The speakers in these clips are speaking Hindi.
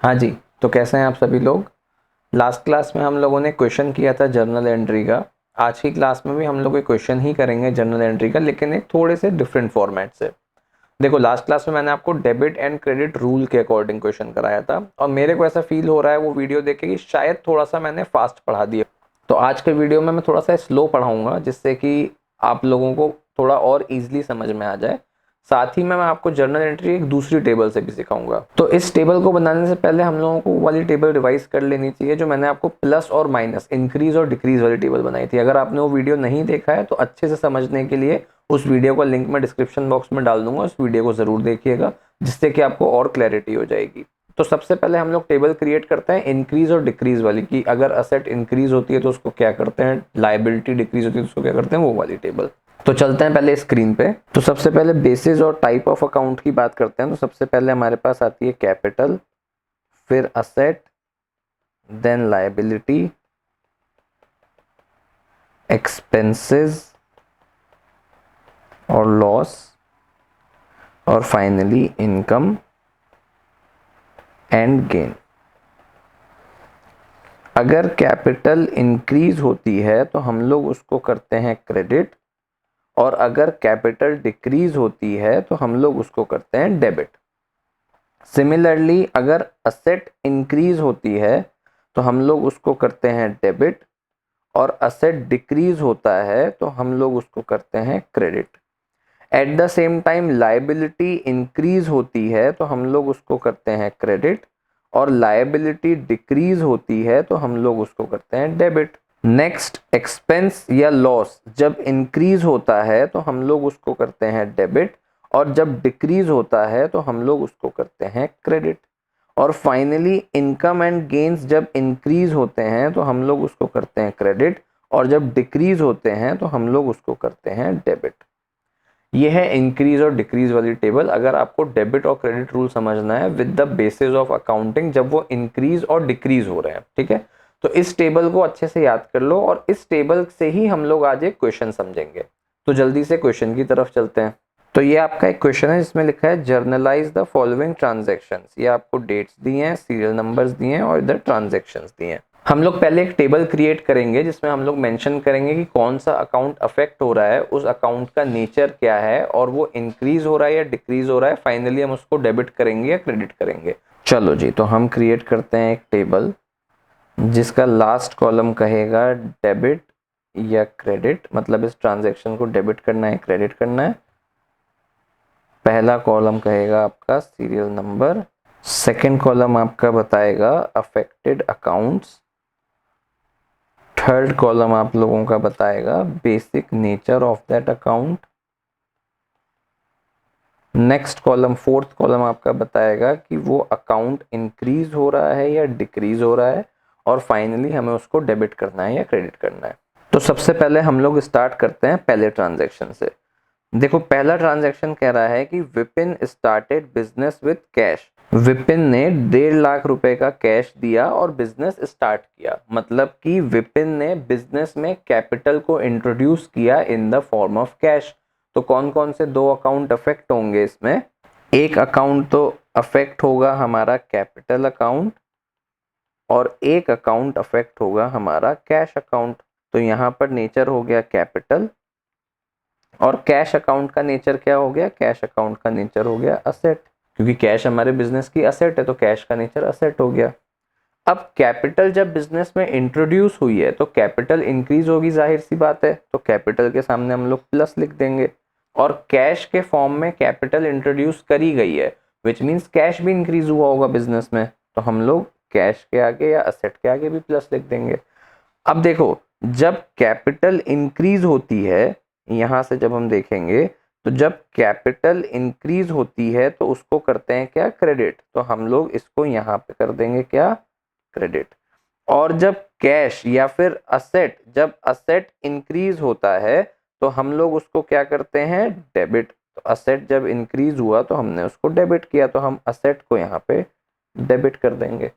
हाँ जी। तो कैसे हैं आप सभी लोग। लास्ट क्लास में हम लोगों ने क्वेश्चन किया था जर्नल एंट्री का। आज की क्लास में भी हम लोग एक क्वेश्चन ही करेंगे जर्नल एंट्री का, लेकिन एक थोड़े से डिफरेंट फॉर्मेट से। देखो, लास्ट क्लास में मैंने आपको डेबिट एंड क्रेडिट रूल के अकॉर्डिंग क्वेश्चन कराया था, और मेरे को ऐसा फील हो रहा है वो वीडियो देख के कि शायद थोड़ा सा मैंने फास्ट पढ़ा दिया। तो आज के वीडियो में मैं थोड़ा सा स्लो पढ़ाऊंगा, जिससे कि आप लोगों को थोड़ा और इजीली समझ में आ जाए। साथ ही में मैं आपको जर्नल एंट्री एक दूसरी टेबल से भी सिखाऊंगा। तो इस टेबल को बनाने से पहले हम लोगों को वो वाली टेबल रिवाइज कर लेनी चाहिए जो मैंने आपको प्लस और माइनस, इंक्रीज और डिक्रीज वाली टेबल बनाई थी। अगर आपने वो वीडियो नहीं देखा है तो अच्छे से समझने के लिए उस वीडियो का लिंक मैं डिस्क्रिप्शन बॉक्स में डाल दूंगा, उस वीडियो को जरूर देखिएगा, जिससे कि आपको और क्लैरिटी हो जाएगी। तो सबसे पहले हम लोग टेबल क्रिएट करते हैं इंक्रीज और डिक्रीज वाली, कि अगर असेट इंक्रीज होती है तो उसको क्या करते हैं, लायबिलिटी डिक्रीज होती है तो उसको क्या करते हैं, वो वाली टेबल। तो चलते हैं पहले स्क्रीन पे। तो सबसे पहले बेसिस और टाइप ऑफ अकाउंट की बात करते हैं। तो सबसे पहले हमारे पास आती है कैपिटल, फिर असेट, देन लायबिलिटी, एक्सपेंसेस और लॉस, और फाइनली इनकम एंड गेन। अगर कैपिटल इंक्रीज होती है तो हम लोग उसको करते हैं क्रेडिट, और अगर कैपिटल डिक्रीज होती है तो हम लोग उसको करते हैं डेबिट। सिमिलरली अगर असेट इंक्रीज होती है तो हम लोग उसको करते हैं डेबिट, और असेट डिक्रीज होता है तो हम लोग उसको करते हैं credit. Eight the same time liability increase होती है तो हम लोग उसको करते हैं क्रेडिट, और लायबिलिटी डिक्रीज होती है तो हम लोग उसको करते हैं डेबिट। नेक्स्ट, एक्सपेंस या लॉस जब इंक्रीज होता है तो हम लोग उसको करते हैं डेबिट, और जब डिक्रीज होता है तो हम लोग उसको करते हैं क्रेडिट। और फाइनली इनकम एंड गेन्स जब इंक्रीज होते हैं तो हम लोग उसको करते हैं क्रेडिट, और जब डिक्रीज होते हैं तो हम लोग उसको करते हैं डेबिट। ये है इंक्रीज और डिक्रीज वाली टेबल। अगर आपको डेबिट और क्रेडिट रूल समझना है with the basis of accounting, जब वो इंक्रीज और डिक्रीज हो रहे हैं, ठीक है, तो इस टेबल को अच्छे से याद कर लो, और इस टेबल से ही हम लोग आज एक क्वेश्चन समझेंगे। तो जल्दी से क्वेश्चन की तरफ चलते हैं। तो ये आपका एक क्वेश्चन है जिसमें लिखा है जर्नलाइज द फॉलोइंग ट्रांजैक्शंस। ये आपको डेट्स दिए हैं, सीरियल नंबर्स दिए हैं, और इधर ट्रांजैक्शंस दिए हैं। हम लोग पहले एक टेबल क्रिएट करेंगे जिसमें हम लोग मेंशन करेंगे कि कौन सा अकाउंट अफेक्ट हो रहा है, उस अकाउंट का नेचर क्या है, और वो इंक्रीज हो रहा है या डिक्रीज हो रहा है। फाइनली हम उसको डेबिट करेंगे या क्रेडिट करेंगे। चलो जी, तो हम क्रिएट करते हैं एक टेबल जिसका लास्ट कॉलम कहेगा डेबिट या क्रेडिट, मतलब इस ट्रांजेक्शन को डेबिट करना है क्रेडिट करना है। पहला कॉलम कहेगा आपका सीरियल नंबर, सेकेंड कॉलम आपका बताएगा अफेक्टेड अकाउंट्स, थर्ड कॉलम आप लोगों का बताएगा basic nature of that account, next column fourth column आपका बताएगा कि वो अकाउंट इंक्रीज हो रहा है या डिक्रीज हो रहा है, और फाइनली हमें उसको डेबिट करना है या क्रेडिट करना है। तो सबसे पहले हम लोग स्टार्ट करते हैं पहले ट्रांजैक्शन से। देखो, पहला ट्रांजैक्शन कह रहा है कि Vipin started business with cash. Vipin ने 1.5 लाख रुपए का कैश दिया और बिजनेस स्टार्ट किया। मतलब कि विपिन ने बिजनेस में कैपिटल को इंट्रोड्यूस किया in the form of cash. तो कौन कौन से दो अकाउंट अफेक्ट होंगे इसमें? एक अकाउंट तो अफेक्ट होगा हमारा कैपिटल अकाउंट, और एक अकाउंट अफेक्ट होगा हमारा कैश अकाउंट। तो यहाँ पर नेचर हो गया कैपिटल, और कैश अकाउंट का नेचर क्या हो गया? कैश अकाउंट का नेचर हो गया असेट, क्योंकि कैश हमारे बिजनेस की असेट है, तो कैश का नेचर असेट हो गया। अब कैपिटल जब बिजनेस में इंट्रोड्यूस हुई है तो कैपिटल इंक्रीज होगी, जाहिर सी बात है, तो कैपिटल के सामने हम लोग प्लस लिख देंगे। और कैश के फॉर्म में कैपिटल इंट्रोड्यूस करी गई है, विच मीन्स कैश भी इंक्रीज हुआ होगा बिजनेस में, तो हम लोग कैश के आगे या असेट के आगे भी प्लस लिख देंगे। अब देखो, जब कैपिटल इंक्रीज होती है, यहां से जब हम देखेंगे तो जब कैपिटल इंक्रीज होती है तो उसको करते हैं क्या? क्रेडिट। तो हम लोग इसको यहां पे कर देंगे क्या? क्रेडिट। और जब कैश या फिर असेट, जब असेट इंक्रीज होता है तो हम लोग उसको क्या करते हैं? डेबिट। तो असेट जब इंक्रीज हुआ तो हमने उसको डेबिट किया, तो हम असेट को यहाँ पे डेबिट कर देंगे।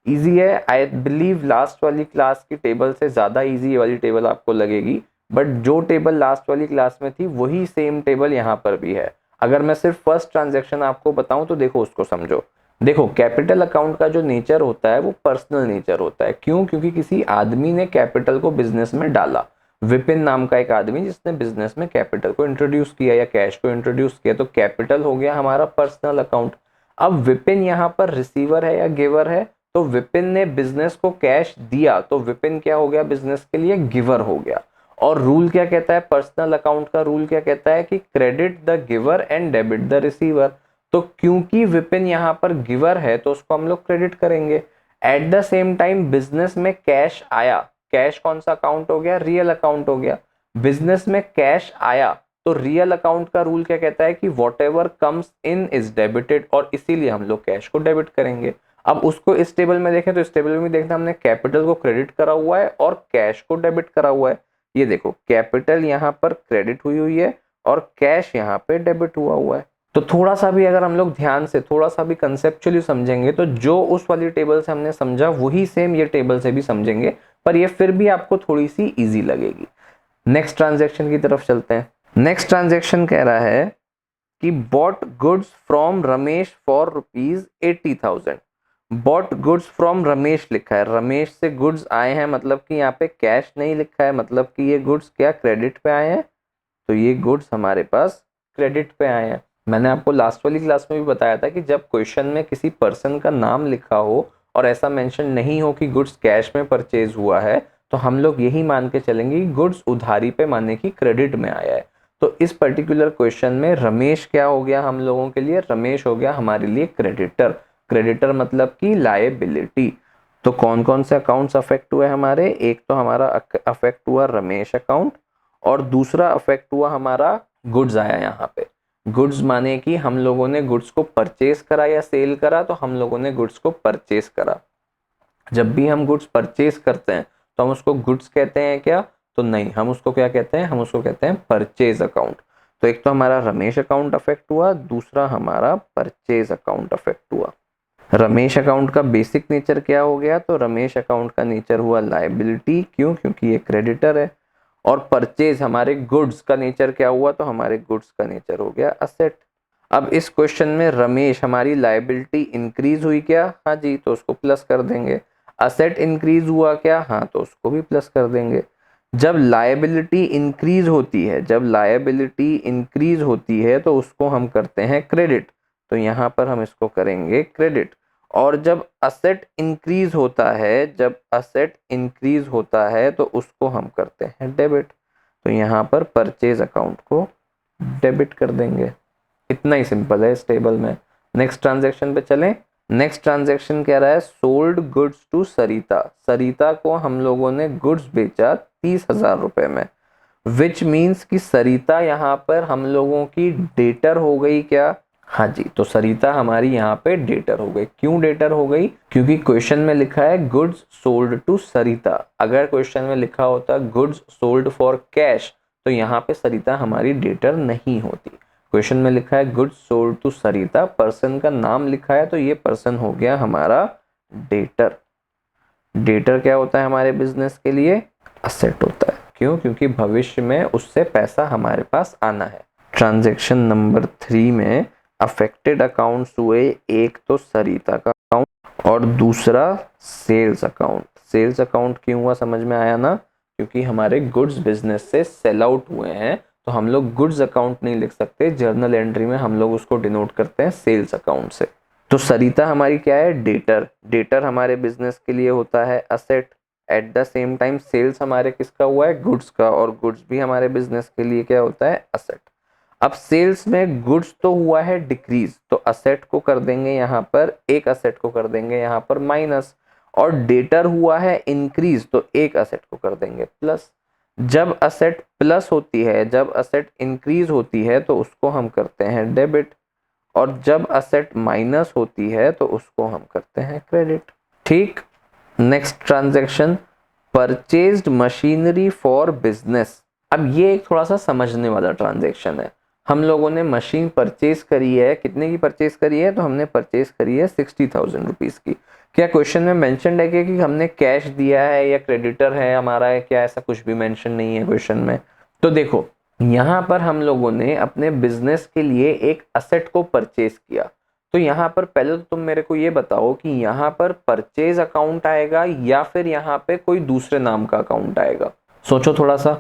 इजी है। आई बिलीव लास्ट वाली क्लास की टेबल से ज्यादा इजी वाली टेबल आपको लगेगी, बट जो टेबल लास्ट वाली क्लास में थी वही सेम टेबल यहाँ पर भी है। अगर मैं सिर्फ फर्स्ट ट्रांजैक्शन आपको बताऊं तो देखो, उसको समझो। देखो कैपिटल अकाउंट का जो नेचर होता है वो पर्सनल नेचर होता है। क्यों? क्योंकि किसी आदमी ने कैपिटल को बिजनेस में डाला, विपिन नाम का एक आदमी जिसने बिजनेस में कैपिटल को इंट्रोड्यूस किया या कैश को इंट्रोड्यूस किया, तो कैपिटल हो गया हमारा पर्सनल अकाउंट। अब विपिन यहाँ पर रिसीवर है या गिवर है, तो विपिन ने बिजनेस को कैश दिया तो विपिन क्या हो गया, बिजनेस के लिए गिवर हो गया। और रूल क्या कहता है, पर्सनल अकाउंट का रूल क्या कहता है कि credit the giver and debit the receiver. तो क्योंकि विपिन यहाँ पर गिवर है तो उसको हम लोग क्रेडिट करेंगे। Eight the same time business में कैश आया, कैश कौन सा अकाउंट हो गया, रियल अकाउंट हो गया। बिजनेस में कैश आया तो रियल अकाउंट का रूल क्या कहता है कि what ever comes in is debited, और इसीलिए हम लोग कैश को डेबिट करेंगे। अब उसको इस टेबल में देखें तो इस टेबल में देखना हमने कैपिटल को क्रेडिट करा हुआ है और कैश को डेबिट करा हुआ है। ये देखो कैपिटल यहाँ पर क्रेडिट हुई हुई है और कैश यहाँ पे डेबिट हुआ हुआ है। तो थोड़ा सा भी अगर हम लोग ध्यान से थोड़ा सा भी कंसेप्चुअली समझेंगे तो जो उस वाली टेबल से हमने समझा वही सेम ये टेबल से भी समझेंगे, पर ये फिर भी आपको थोड़ी सी इजी लगेगी। नेक्स्ट ट्रांजैक्शन की तरफ चलते हैं। नेक्स्ट ट्रांजैक्शन कह रहा है कि bot goods from Ramesh for ₹80,000। Bot goods from Ramesh लिखा है, रमेश से गुड्स आए हैं, मतलब कि यहाँ पे कैश नहीं लिखा है, मतलब कि ये गुड्स क्या क्रेडिट पे आए हैं। तो ये गुड्स हमारे पास क्रेडिट पे आए हैं। मैंने आपको लास्ट वाली क्लास में भी बताया था कि जब क्वेश्चन में किसी पर्सन का नाम लिखा हो और ऐसा मेंशन नहीं हो कि गुड्स कैश में परचेज हुआ है, तो हम लोग यही मान के चलेंगे कि गुड्स उधारी पे माने कि क्रेडिट में आया है। तो इस पर्टिकुलर क्वेश्चन में रमेश क्या हो गया हम लोगों के लिए, रमेश हो गया हमारे लिए क्रेडिटर। क्रेडिटर मतलब कि लायबिलिटी। तो कौन कौन से अकाउंट्स अफेक्ट हुए हमारे, एक तो हमारा अफेक्ट हुआ रमेश अकाउंट और दूसरा अफेक्ट हुआ हमारा गुड्स आया यहाँ पे। गुड्स माने कि हम लोगों ने गुड्स को परचेज करा या सेल करा, तो हम लोगों ने गुड्स को परचेज करा। जब भी हम गुड्स परचेज करते हैं तो हम उसको गुड्स कहते हैं क्या, तो नहीं, हम उसको क्या कहते हैं, हम उसको कहते हैं परचेज अकाउंट। तो एक तो हमारा रमेश अकाउंट अफेक्ट हुआ, दूसरा हमारा परचेज अकाउंट अफेक्ट हुआ। रमेश अकाउंट का बेसिक नेचर क्या हो गया, तो रमेश अकाउंट का नेचर हुआ लायबिलिटी। क्यों? क्योंकि ये क्रेडिटर है। और परचेज हमारे गुड्स का नेचर क्या हुआ, तो हमारे गुड्स का नेचर हो गया असेट। अब इस क्वेश्चन में रमेश हमारी लायबिलिटी इंक्रीज हुई क्या, हाँ जी, तो उसको प्लस कर देंगे। असेट इंक्रीज हुआ क्या, हाँ, तो उसको भी प्लस कर देंगे। जब लायबिलिटी इंक्रीज होती है, जब लायबिलिटी इंक्रीज होती है तो उसको हम करते हैं क्रेडिट, तो यहाँ पर हम इसको करेंगे क्रेडिट। और जब असेट इंक्रीज होता है, जब असेट इंक्रीज होता है तो उसको हम करते हैं डेबिट, तो यहाँ पर परचेज अकाउंट को डेबिट कर देंगे। इतना ही सिंपल है इस टेबल में। नेक्स्ट ट्रांजैक्शन पे चलें। नेक्स्ट ट्रांजैक्शन कह रहा है सोल्ड गुड्स टू सरिता। सरिता को हम लोगों ने गुड्स बेचा 30,000 रुपए में, विच मीन्स कि सरिता यहाँ पर हम लोगों की डेटर हो गई क्या, हाँ जी, तो सरिता हमारी यहाँ पे डेटर हो गई। क्यों डेटर हो गई? क्योंकि क्वेश्चन में लिखा है गुड्स सोल्ड टू सरिता। अगर क्वेश्चन में लिखा होता गुड्स सोल्ड फॉर कैश तो यहाँ पे सरिता हमारी डेटर नहीं होती। क्वेश्चन में लिखा है goods sold to Sarita, person का नाम लिखा है तो ये पर्सन हो गया हमारा डेटर। डेटर क्या होता है हमारे बिजनेस के लिए? असेट होता है। क्यों? क्योंकि भविष्य में उससे पैसा हमारे पास आना है। ट्रांजैक्शन नंबर 3 में अफेक्टेड अकाउंट्स हुए, एक तो सरिता का अकाउंट और दूसरा सेल्स अकाउंट। सेल्स अकाउंट क्यों हुआ समझ में आया ना, क्योंकि हमारे गुड्स बिजनेस से सेल आउट हुए हैं तो हम लोग गुड्स अकाउंट नहीं लिख सकते, जर्नल एंट्री में हम लोग उसको डिनोट करते हैं सेल्स अकाउंट से। तो सरिता हमारी क्या है? डेटर। डेटर हमारे बिजनेस के लिए होता है asset. At the same time sales हमारे किसका हुआ है? गुड्स का, और गुड्स भी हमारे बिजनेस के लिए क्या होता है? असेट। अब सेल्स में गुड्स तो हुआ है डिक्रीज, तो असेट को कर देंगे यहाँ पर, एक असेट को कर देंगे यहाँ पर माइनस, और डेटर हुआ है इंक्रीज तो एक असेट को कर देंगे प्लस। जब असेट प्लस होती है, जब असेट इंक्रीज होती है तो उसको हम करते हैं डेबिट, और जब असेट माइनस होती है तो उसको हम करते हैं क्रेडिट। ठीक। Next transaction purchased machinery for business. अब ये एक थोड़ा सा समझने वाला ट्रांजैक्शन है। हम लोगों ने मशीन परचेज करी है, कितने की परचेज करी है? तो हमने परचेज करी है 60,000 रुपीज की। क्या क्वेश्चन में मेंशन है कि हमने कैश दिया है या क्रेडिटर है हमारा है क्या? ऐसा कुछ भी मेंशन नहीं है क्वेश्चन में। तो देखो यहाँ पर हम लोगों ने अपने बिजनेस के लिए एक असेट को परचेज किया, तो यहाँ पर पहले तो तुम मेरे को ये बताओ कि यहाँ पर परचेज अकाउंट आएगा या फिर यहाँ पे कोई दूसरे नाम का अकाउंट आएगा। सोचो थोड़ा सा।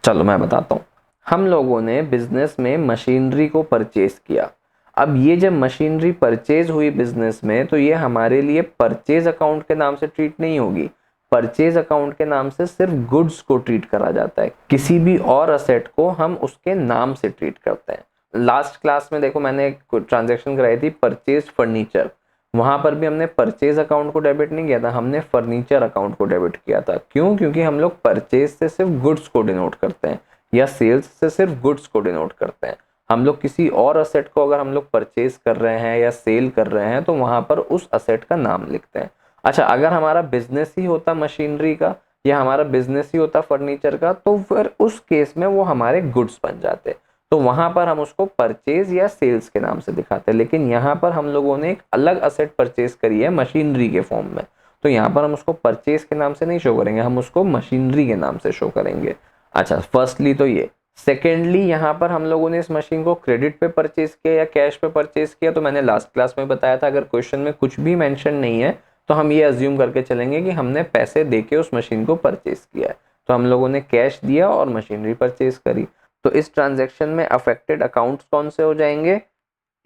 चलो मैं बताता हूँ। हम लोगों ने बिजनेस में मशीनरी को परचेज किया। अब ये जब मशीनरी परचेज हुई बिजनेस में, तो ये हमारे लिए परचेज अकाउंट के नाम से ट्रीट नहीं होगी। परचेज अकाउंट के नाम से सिर्फ गुड्स को ट्रीट करा जाता है, किसी भी और असेट को हम उसके नाम से ट्रीट करते हैं। लास्ट क्लास में देखो मैंने एक ट्रांजैक्शन कराई थी परचेज फर्नीचर, वहां पर भी हमने परचेज अकाउंट को डेबिट नहीं किया था, हमने फर्नीचर अकाउंट को डेबिट किया था। क्यों? क्योंकि हम लोग परचेज से सिर्फ गुड्स को डिनोट करते हैं या सेल्स से सिर्फ गुड्स को डिनोट करते हैं। हम लोग किसी और असेट को अगर हम लोग परचेज कर रहे हैं या सेल कर रहे हैं तो वहां पर उस असेट का नाम लिखते हैं। अच्छा, अगर हमारा बिजनेस ही होता मशीनरी का या हमारा बिजनेस ही होता फर्नीचर का, तो फिर उस केस में वो हमारे गुड्स बन जाते, तो वहां पर हम उसको परचेज या सेल्स के नाम से दिखाते हैं। लेकिन यहाँ पर हम लोगों ने एक अलग असेट परचेज करी है मशीनरी के फॉर्म में, तो यहाँ पर हम उसको परचेज के नाम से नहीं शो करेंगे, हम उसको मशीनरी के नाम से शो करेंगे। अच्छा, फर्स्टली तो ये। सेकेंडली, यहाँ पर हम लोगों ने इस मशीन को क्रेडिट पे परचेज किया या कैश पे परचेज किया, तो मैंने लास्ट क्लास में बताया था अगर क्वेश्चन में कुछ भी मेंशन नहीं है तो हम ये अज्यूम करके चलेंगे कि हमने पैसे देके उस मशीन को परचेज किया है। तो हम लोगों ने कैश दिया और मशीनरी परचेज करी। तो इस ट्रांजैक्शन में अफेक्टेड अकाउंट्स कौन से हो जाएंगे?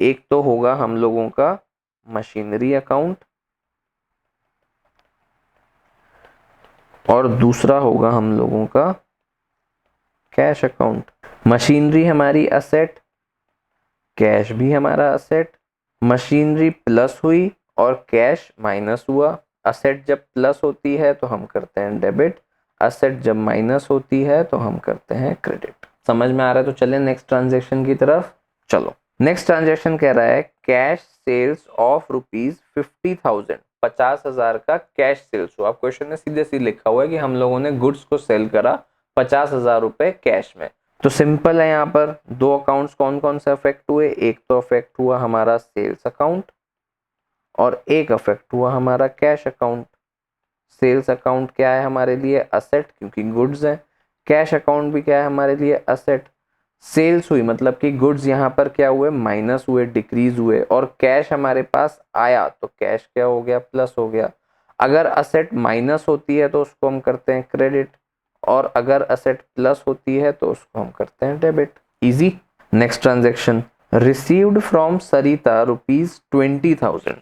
एक तो होगा हम लोगों का मशीनरी अकाउंट और दूसरा होगा हम लोगों का कैश अकाउंट। मशीनरी हमारी असेट, कैश भी हमारा असेट। मशीनरी प्लस हुई और कैश माइनस हुआ। असेट जब प्लस होती है तो हम करते हैं डेबिट, असेट जब माइनस होती है तो हम करते हैं क्रेडिट। समझ में आ रहा है? तो चलें नेक्स्ट ट्रांजैक्शन की तरफ। चलो, नेक्स्ट ट्रांजैक्शन कह रहा है कैश सेल्स ऑफ ₹50,000, 50,000 का कैश सेल्स हुआ। अब क्वेश्चन में सीधे सीधे लिखा हुआ है कि हम लोगों ने गुड्स को सेल करा 50,000 रुपए कैश में। तो सिंपल है, यहाँ पर दो अकाउंट्स कौन कौन से अफेक्ट हुए? एक तो अफेक्ट हुआ हमारा सेल्स अकाउंट और एक अफेक्ट हुआ हमारा कैश अकाउंट। सेल्स अकाउंट क्या है हमारे लिए? असेट, क्योंकि गुड्स है। कैश अकाउंट भी क्या है हमारे लिए? असेट। सेल्स हुई मतलब कि गुड्स यहाँ पर क्या हुए? माइनस हुए, डिक्रीज हुए, और कैश हमारे पास आया तो कैश क्या हो गया? प्लस हो गया। अगर असेट माइनस होती है तो उसको हम करते हैं क्रेडिट, और अगर असेट प्लस होती है तो उसको हम करते हैं debit. Easy. Next transaction, received from Sarita ₹20,000।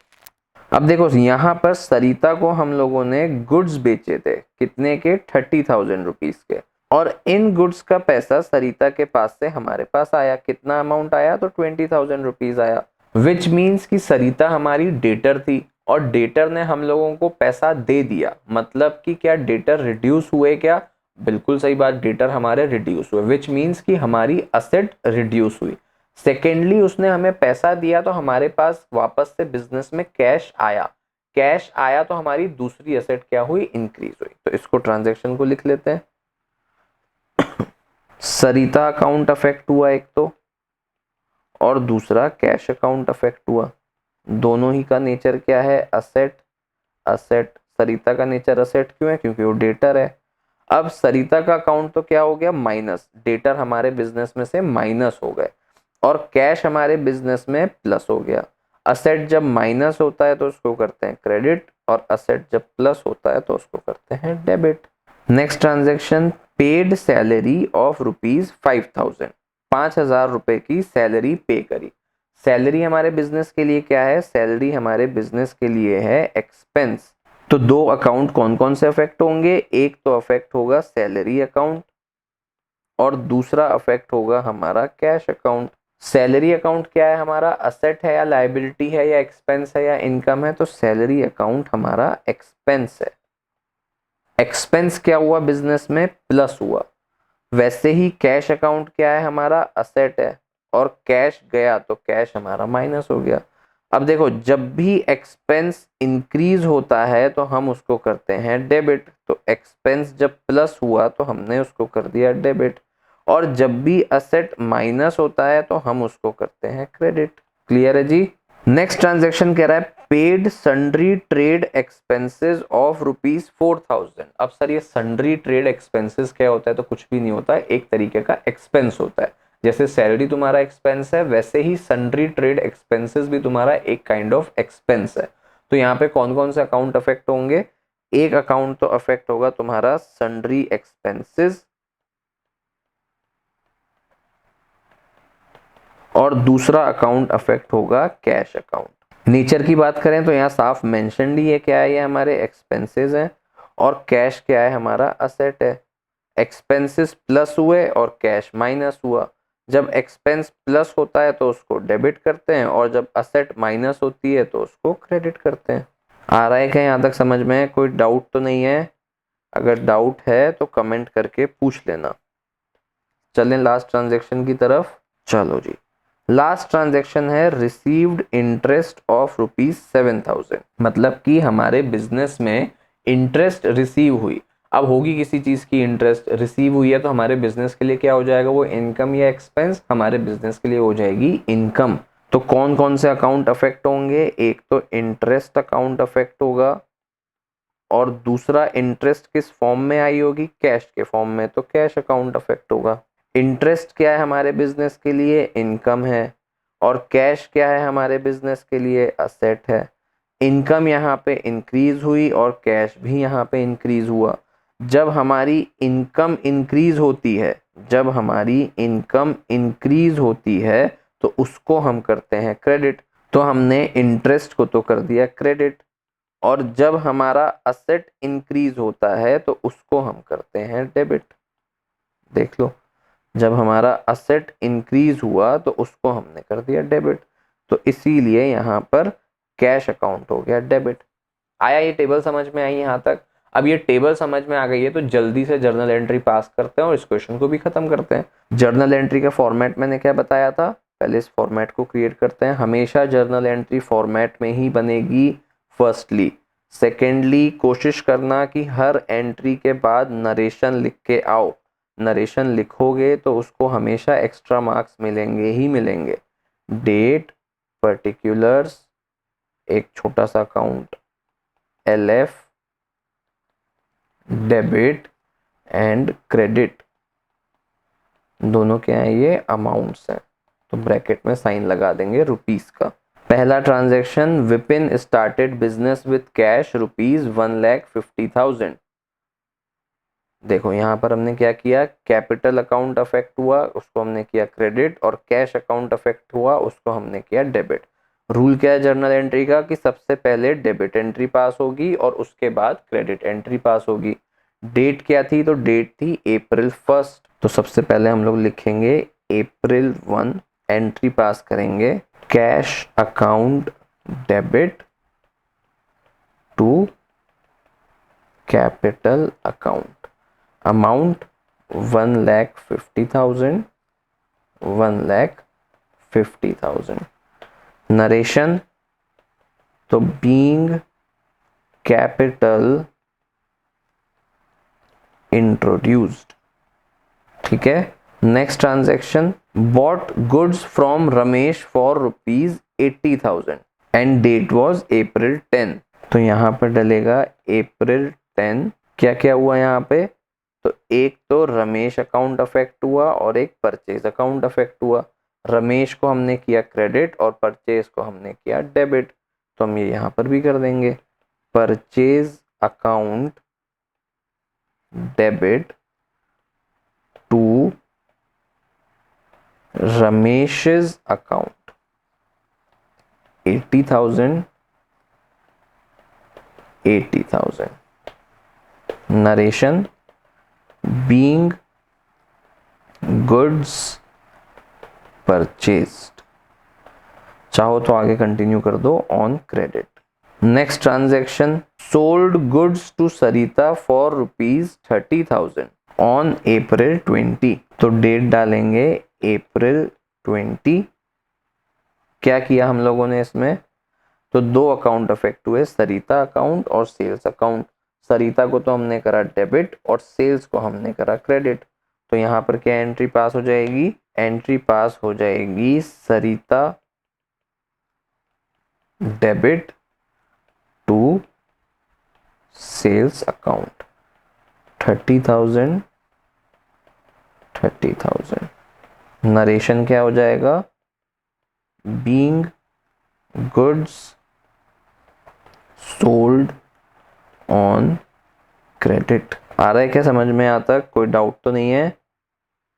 अब देखो यहाँ पर सरिता को हम लोगों ने गुड्स बेचे थे, कितने के? 30,000 रुपीज के, और इन गुड्स का पैसा सरिता के पास से हमारे पास आया। कितना अमाउंट आया? तो 20,000 रुपीज आया। विच मीन्स कि सरिता हमारी डेटर थी और डेटर ने हम लोगों को पैसा दे दिया, मतलब कि क्या डेटर रिड्यूस हुए? क्या? बिल्कुल सही बात, डेटर हमारे रिड्यूस हुए, विच मीन्स कि हमारी असेट रिड्यूस हुई। सेकेंडली, उसने हमें पैसा दिया तो हमारे पास वापस से बिजनेस में कैश आया। कैश आया तो हमारी दूसरी असेट क्या हुई? इंक्रीज हुई। तो इसको ट्रांजैक्शन को लिख लेते हैं। सरिता अकाउंट अफेक्ट हुआ एक तो, और दूसरा कैश अकाउंट अफेक्ट हुआ। दोनों ही का नेचर क्या है? असेट। असेट, सरिता का नेचर असेट क्यों है? क्योंकि वो डेटर है। अब सरिता का अकाउंट तो क्या हो गया? माइनस। डेटर हमारे बिजनेस में से माइनस हो गए और कैश हमारे बिजनेस में प्लस हो गया। असेट जब माइनस होता है तो उसको करते हैं क्रेडिट, और असेट जब प्लस होता है तो उसको करते हैं debit. Next transaction, paid salary of ₹5,000, 5,000 रुपए की सैलरी पे करी। सैलरी हमारे बिजनेस के लिए क्या है? सैलरी हमारे बिजनेस के लिए है एक्सपेंस। तो दो अकाउंट कौन कौन से अफेक्ट होंगे? एक तो अफेक्ट होगा सैलरी अकाउंट और दूसरा अफेक्ट होगा हमारा कैश अकाउंट। सैलरी अकाउंट क्या है हमारा? असेट है या लायबिलिटी है या एक्सपेंस है या इनकम है? तो सैलरी अकाउंट हमारा एक्सपेंस है। एक्सपेंस क्या हुआ? बिजनेस में प्लस हुआ। वैसे ही कैश अकाउंट क्या है हमारा? असेट है, और कैश गया तो कैश हमारा माइनस हो गया। अब देखो, जब भी एक्सपेंस इंक्रीज होता है तो हम उसको करते हैं डेबिट, तो एक्सपेंस जब प्लस हुआ तो हमने उसको कर दिया डेबिट, और जब भी असेट माइनस होता है तो हम उसको करते हैं क्रेडिट। क्लियर है जी? नेक्स्ट ट्रांजैक्शन कह रहा है paid sundry trade expenses of ₹4,000। अब सर ये सन्ड्री ट्रेड एक्सपेंसेस क्या होता है? तो कुछ भी नहीं होता है, एक तरीके का एक्सपेंस होता है। जैसे सैलरी तुम्हारा एक्सपेंस है, वैसे ही सन्ड्री ट्रेड एक्सपेंसेस भी तुम्हारा एक काइंड ऑफ एक्सपेंस है। तो यहाँ पे कौन कौन से अकाउंट अफेक्ट होंगे? एक अकाउंट तो अफेक्ट होगा तुम्हारा सन्ड्री एक्सपेंसेस, और दूसरा अकाउंट अफेक्ट होगा कैश अकाउंट। नेचर की बात करें तो यहाँ साफ मेंशनड ही है क्या है, ये हमारे एक्सपेंसेस हैं, और कैश क्या है, हमारा असेट है। एक्सपेंसेस प्लस हुए और कैश माइनस हुआ। जब एक्सपेंस प्लस होता है तो उसको डेबिट करते हैं, और जब असेट माइनस होती है तो उसको क्रेडिट करते हैं। आ रहा है क्या यहाँ तक समझ में? कोई डाउट तो नहीं है? अगर डाउट है तो कमेंट करके पूछ लेना। चलें लास्ट ट्रांजैक्शन की तरफ। चलो जी, लास्ट ट्रांजैक्शन है रिसीव्ड इंटरेस्ट ऑफ ₹7,000। मतलब कि हमारे बिजनेस में इंटरेस्ट रिसीव हुई। अब होगी किसी चीज की इंटरेस्ट रिसीव हुई है तो हमारे बिजनेस के लिए क्या हो जाएगा, वो इनकम या एक्सपेंस? हमारे बिजनेस के लिए हो जाएगी इनकम। तो कौन कौन से अकाउंट अफेक्ट होंगे? एक तो इंटरेस्ट अकाउंट अफेक्ट होगा, और दूसरा इंटरेस्ट किस फॉर्म में आई होगी? कैश के फॉर्म में, तो कैश अकाउंट अफेक्ट होगा। इंटरेस्ट क्या है हमारे बिजनेस के लिए? इनकम है। और कैश क्या है हमारे बिजनेस के लिए? असेट है। इनकम यहाँ पे इंक्रीज हुई और कैश भी यहाँ पे इंक्रीज हुआ। जब हमारी इनकम इंक्रीज होती है, जब हमारी इनकम इंक्रीज होती है तो उसको हम करते हैं क्रेडिट। तो हमने इंटरेस्ट को तो कर दिया क्रेडिट, और जब हमारा असेट इंक्रीज होता है तो उसको हम करते हैं डेबिट। देख लो, जब हमारा असेट इंक्रीज हुआ तो उसको हमने कर दिया डेबिट, तो इसीलिए यहाँ पर कैश अकाउंट हो गया डेबिट। आया ये टेबल समझ में आई यहाँ तक? अब ये टेबल समझ में आ गई है तो जल्दी से जर्नल एंट्री पास करते हैं और इस क्वेश्चन को भी खत्म करते हैं। जर्नल एंट्री का फॉर्मेट मैंने क्या बताया था? पहले इस फॉर्मेट को क्रिएट करते हैं। हमेशा जर्नल एंट्री फॉर्मेट में ही बनेगी फर्स्टली। सेकेंडली, कोशिश करना कि हर एंट्री के बाद नरेशन लिख के आओ। नरेशन लिखोगे तो उसको हमेशा एक्स्ट्रा मार्क्स मिलेंगे ही मिलेंगे। डेट, पर्टिकुलर्स, एक छोटा सा account LF, debit and credit, दोनों क्या है? ये अमाउंट्स हैं, तो ब्रैकेट में साइन लगा देंगे रुपीस का। पहला transaction, Vipin started business with cash ₹1,50,000। देखो यहाँ पर हमने क्या किया, कैपिटल अकाउंट अफेक्ट हुआ, उसको हमने किया क्रेडिट, और कैश अकाउंट अफेक्ट हुआ, उसको हमने किया डेबिट। रूल क्या है जर्नल एंट्री का कि सबसे पहले डेबिट एंट्री पास होगी और उसके बाद क्रेडिट एंट्री पास होगी। डेट क्या थी? तो डेट थी April 1, तो सबसे पहले हम लोग लिखेंगे April 1, एंट्री पास करेंगे cash account debit to capital account, amount 1,50,000, 1,50,000। Narration, तो बीइंग कैपिटल इंट्रोड्यूस्ड। ठीक है। Next transaction, bought goods from Ramesh for ₹80,000 and date was April 10। तो यहाँ पर डलेगा April 10। क्या क्या हुआ यहाँ पे? तो एक तो रमेश अकाउंट अफेक्ट हुआ और एक परचेज अकाउंट अफेक्ट हुआ। रमेश को हमने किया क्रेडिट और परचेज को हमने किया डेबिट, तो हम ये यहाँ पर भी कर देंगे। परचेज अकाउंट डेबिट टू रमेश's account 80,000, 80,000। Narration, being goods purchased. चाहो तो आगे कंटिन्यू कर दो on credit. Next transaction, sold goods to Sarita for ₹30,000 on April 20। तो डेट डालेंगे April 20। क्या किया हम लोगों ने इसमें? तो दो अकाउंट अफेक्ट हुए, सरिता अकाउंट और सेल्स अकाउंट। सरिता को तो हमने करा डेबिट और सेल्स को हमने करा क्रेडिट, तो यहाँ पर क्या एंट्री पास हो जाएगी? एंट्री पास हो जाएगी Sarita debit to sales account 30,000, 30,000। Narration क्या हो जाएगा, being goods sold on credit. आ रहा है क्या समझ में आता? कोई डाउट तो नहीं है?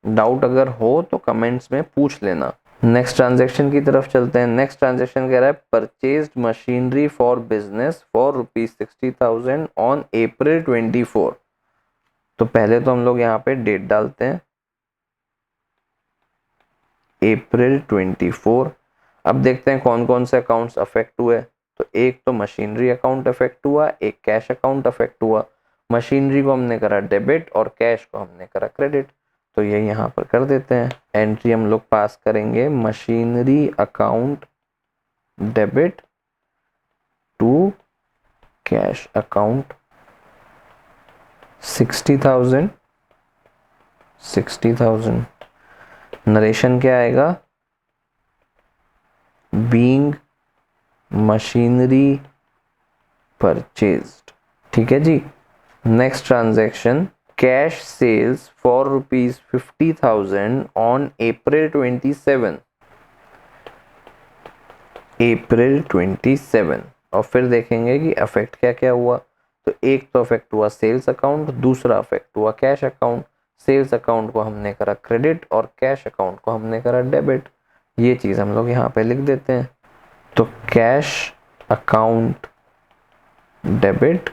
डाउट अगर हो तो कमेंट्स में पूछ लेना। नेक्स्ट ट्रांजेक्शन की तरफ चलते हैं। नेक्स्ट ट्रांजेक्शन कह रहा है purchased machinery for business for ₹60,000 on April 24। तो पहले तो हम लोग यहाँ पे डेट डालते हैं, April 24। अब देखते हैं कौन कौन से अकाउंट्स अफेक्ट हुए। तो एक तो मशीनरी अकाउंट अफेक्ट हुआ, एक कैश अकाउंट अफेक्ट हुआ। मशीनरी को हमने करा डेबिट और कैश को हमने करा क्रेडिट। तो ये यहाँ पर कर देते हैं। एंट्री हम लोग पास करेंगे, machinery account debit to cash account 60,000। Narration क्या आएगा, बीइंग मशीनरी परचेज्ड। ठीक है जी। Next transaction, cash sales for ₹50,000 on April 27। April 27। और फिर देखेंगे कि अफेक्ट क्या क्या हुआ। तो एक तो अफेक्ट हुआ सेल्स अकाउंट, दूसरा अफेक्ट हुआ कैश अकाउंट। सेल्स अकाउंट को हमने करा क्रेडिट और कैश अकाउंट को हमने करा डेबिट। ये चीज़ हम लोग यहाँ पे लिख देते हैं। तो cash account debit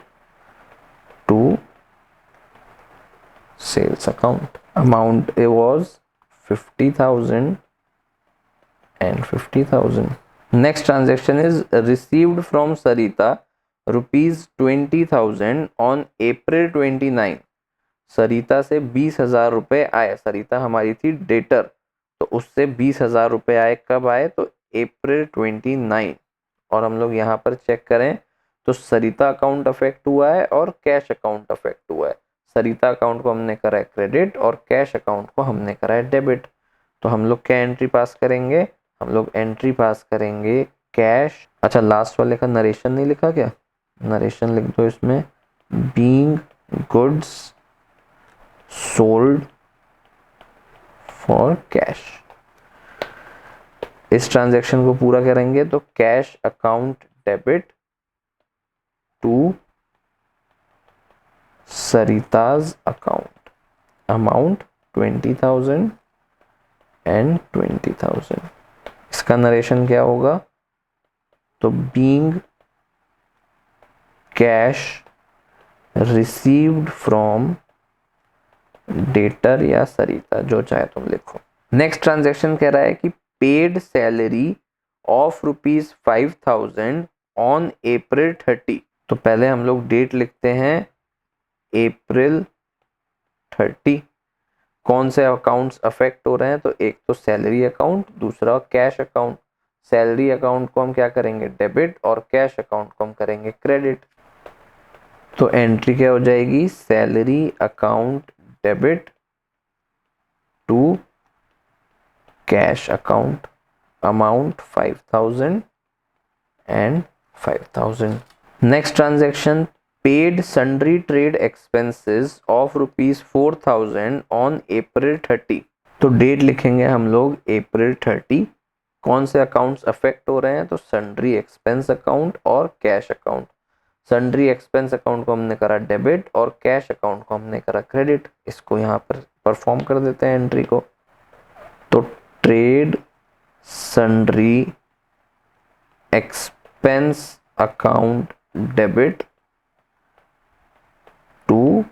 to sales account, amount it was 50,000 and 50,000. Next transaction is received from Sarita ₹20,000 on April 29। सरिता से 20,000 रुपए आए। सरिता हमारी थी डेटर, तो उससे 20,000 रुपए आए। कब आए? तो April 29। और हम लोग यहाँ पर चेक करें तो सरिता अकाउंट अफेक्ट हुआ है और कैश अकाउंट अफेक्ट हुआ है। सरिता अकाउंट को हमने करा है क्रेडिट और कैश अकाउंट को हमने करा है डेबिट। तो हम लोग क्या एंट्री पास करेंगे? हम लोग एंट्री पास करेंगे कैश। अच्छा, लास्ट वाले का नरेशन नहीं लिखा क्या? नरेशन लिख दो इसमें, being goods sold for cash. इस ट्रांजैक्शन को पूरा करेंगे तो cash account debit to Sarita's account, amount 20,000 and 20,000। इसका नरेशन क्या होगा? तो being cash received from debtor या सरिता, जो चाहे तुम लिखो। नेक्स्ट ट्रांजैक्शन कह रहा है कि paid salary of ₹5,000 on April 30। तो पहले हम लोग डेट लिखते हैं April 30। कौन से अकाउंट्स अफेक्ट हो रहे हैं? तो एक तो सैलरी अकाउंट, दूसरा कैश अकाउंट। सैलरी अकाउंट को हम क्या करेंगे? डेबिट, और कैश अकाउंट को हम करेंगे क्रेडिट। तो एंट्री क्या हो जाएगी? Salary account debit to cash account, amount 5,000 and 5,000। Next transaction, paid sundry trade expenses of ₹4,000 on April 30। तो डेट लिखेंगे हम लोग April 30। कौन से अकाउंट्स अफेक्ट हो रहे हैं? तो सन्ड्री एक्सपेंस अकाउंट और cash account. Sundry expense account को हमने करा डेबिट और कैश अकाउंट को हमने करा क्रेडिट। इसको यहाँ पर परफॉर्म कर देते हैं एंट्री को। तो trade sundry expense account debit to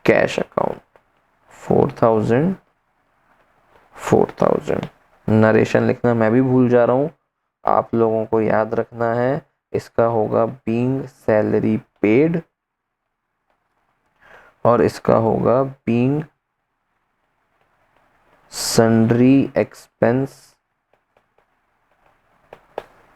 cash account 4,000। Narration लिखना मैं भी भूल जा रहा हूँ, आप लोगों को याद रखना है। इसका होगा बीइंग सैलरी पेड और इसका होगा being sundry expense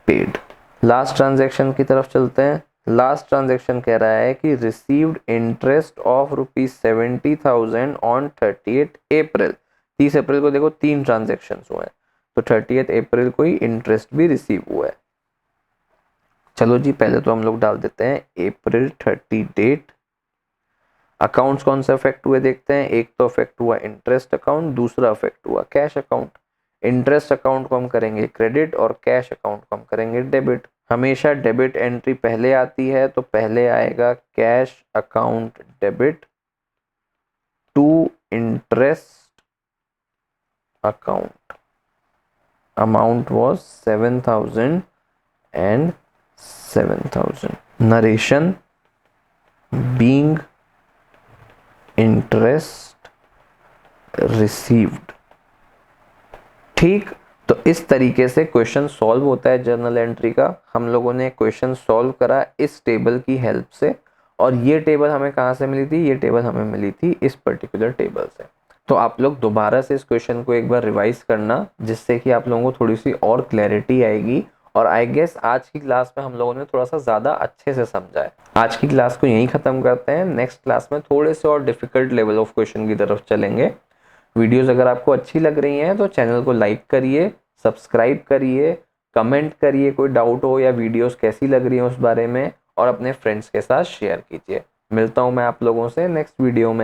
paid. Last transaction की तरफ चलते हैं। लास्ट ट्रांजैक्शन कह रहा है कि received interest of ₹70,000 on 30th April। 30 अप्रैल को देखो 3 ट्रांजैक्शन हुए हैं, तो 30th April को ही इंटरेस्ट भी रिसीव हुआ है। चलो जी, पहले तो हम लोग डाल देते हैं April 30 डेट। अकाउंट्स कौन सा अफेक्ट हुए देखते हैं। एक तो अफेक्ट हुआ इंटरेस्ट अकाउंट, दूसरा अफेक्ट हुआ कैश अकाउंट। इंटरेस्ट अकाउंट को हम करेंगे क्रेडिट और कैश अकाउंट को हम करेंगे डेबिट। हमेशा डेबिट एंट्री पहले आती है, तो पहले आएगा cash account debit to interest account. Amount was 7,000 and 7,000. Narration being interest received। ठीक, तो इस तरीके से क्वेश्चन सॉल्व होता है जर्नल एंट्री का। हम लोगों ने क्वेश्चन सॉल्व करा इस टेबल की हेल्प से, और ये टेबल हमें कहाँ से मिली थी, ये टेबल हमें मिली थी इस पर्टिकुलर टेबल से। तो आप लोग दोबारा से इस क्वेश्चन को एक बार रिवाइज करना, जिससे कि आप लोगों को थोड़ी सी और क्लैरिटी आएगी। और आई गेस आज की क्लास में हम लोगों ने थोड़ा सा ज़्यादा अच्छे से समझा है। आज की क्लास को यहीं ख़त्म करते हैं। नेक्स्ट क्लास में थोड़े से और डिफिकल्ट लेवल ऑफ क्वेश्चन की तरफ चलेंगे। वीडियोज़ अगर आपको अच्छी लग रही हैं तो चैनल को लाइक करिए, सब्सक्राइब करिए, कमेंट करिए कोई डाउट हो या वीडियोज़ कैसी लग रही हैं उस बारे में, और अपने फ्रेंड्स के साथ शेयर कीजिए। मिलता हूँ मैं आप लोगों से नेक्स्ट वीडियो में।